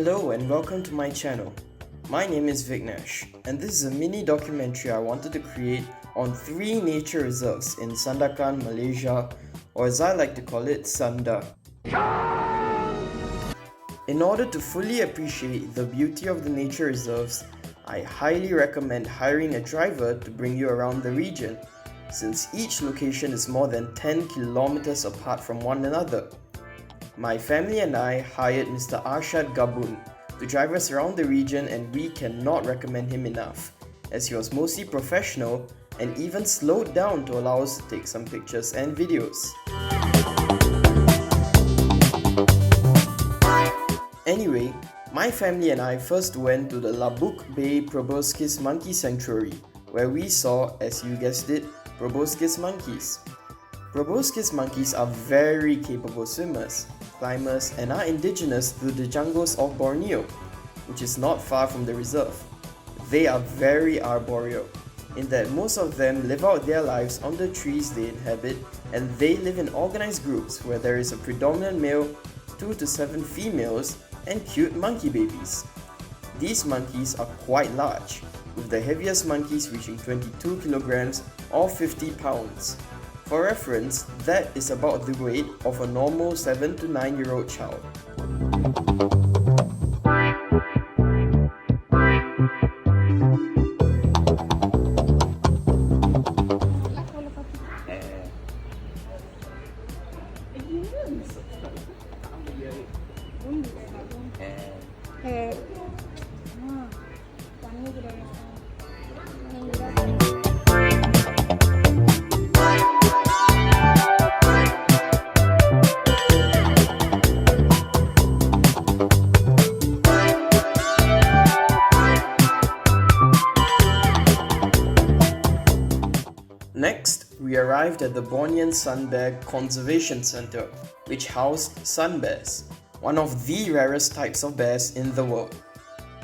Hello and welcome to my channel. My name is Vignesh and this is a mini documentary I wanted to create on 3 nature reserves in Sandakan, Malaysia, or as I like to call it, Sanda. In order to fully appreciate the beauty of the nature reserves, I highly recommend hiring a driver to bring you around the region, since each location is more than 10 kilometers apart from one another. My family and I hired Mr. Arshad Gabun to drive us around the region, and we cannot recommend him enough, as he was mostly professional and even slowed down to allow us to take some pictures and videos. Anyway, my family and I first went to the Labuk Bay Proboscis Monkey Sanctuary, where we saw, as you guessed it, proboscis monkeys. Proboscis monkeys are very capable swimmers, climbers, and are indigenous to the jungles of Borneo, which is not far from the reserve. They are very arboreal, in that most of them live out their lives on the trees they inhabit, and they live in organized groups where there is a predominant male, 2 to 7 females, and cute monkey babies. These monkeys are quite large, with the heaviest monkeys reaching 22 kilograms or 50 pounds. For reference, that is about the weight of a normal 7 to 9-year-old child. Next, we arrived at the Bornean Sun Bear Conservation Center, which housed sun bears, one of the rarest types of bears in the world.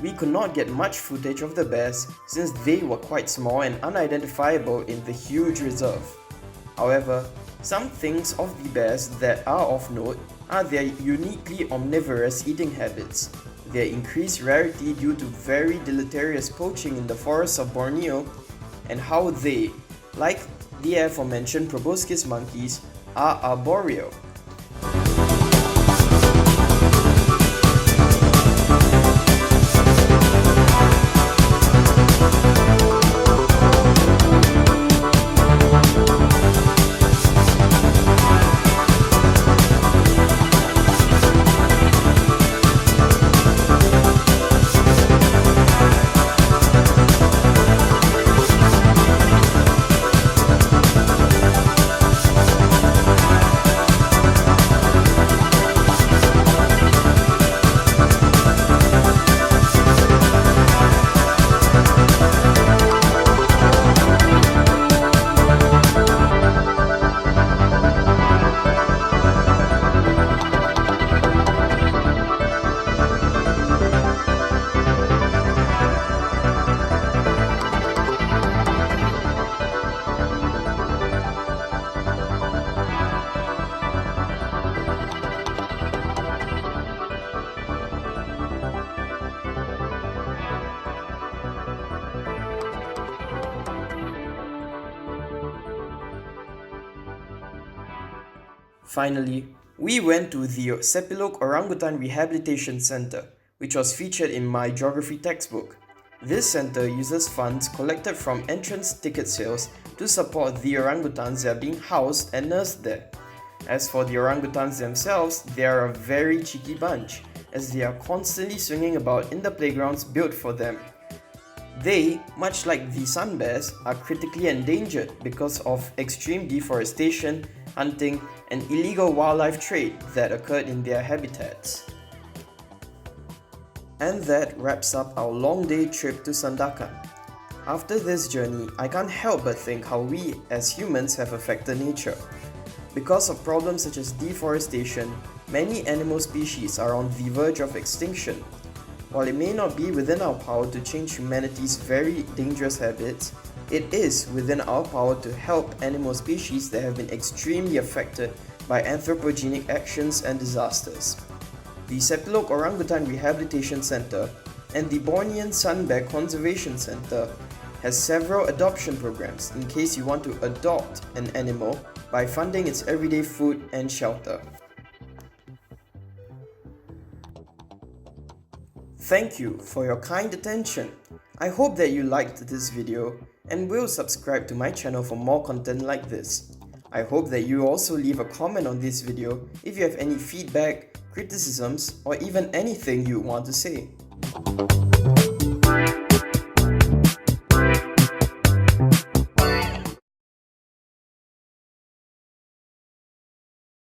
We could not get much footage of the bears since they were quite small and unidentifiable in the huge reserve. However, some things of the bears that are of note are their uniquely omnivorous eating habits, their increased rarity due to very deleterious poaching in the forests of Borneo, and how they, like the aforementioned proboscis monkeys, are arboreal. Finally, we went to the Sepilok Orangutan Rehabilitation Center, which was featured in my geography textbook. This center uses funds collected from entrance ticket sales to support the orangutans that are being housed and nursed there. As for the orangutans themselves, they are a very cheeky bunch, as they are constantly swinging about in the playgrounds built for them. They, much like the sun bears, are critically endangered because of extreme deforestation, hunting, and illegal wildlife trade that occurred in their habitats. And that wraps up our long day trip to Sandakan. After this journey, I can't help but think how we as humans have affected nature. Because of problems such as deforestation, many animal species are on the verge of extinction. While it may not be within our power to change humanity's very dangerous habits, it is within our power to help animal species that have been extremely affected by anthropogenic actions and disasters. the Sepilok Orangutan Rehabilitation Center, and the Bornean Sun Bear Conservation Center has several adoption programs in case you want to adopt an animal by funding its everyday food and shelter. Thank you for your kind attention. I hope that you liked this video and will subscribe to my channel for more content like this. I hope that you also leave a comment on this video if you have any feedback, criticisms, or even anything you want to say.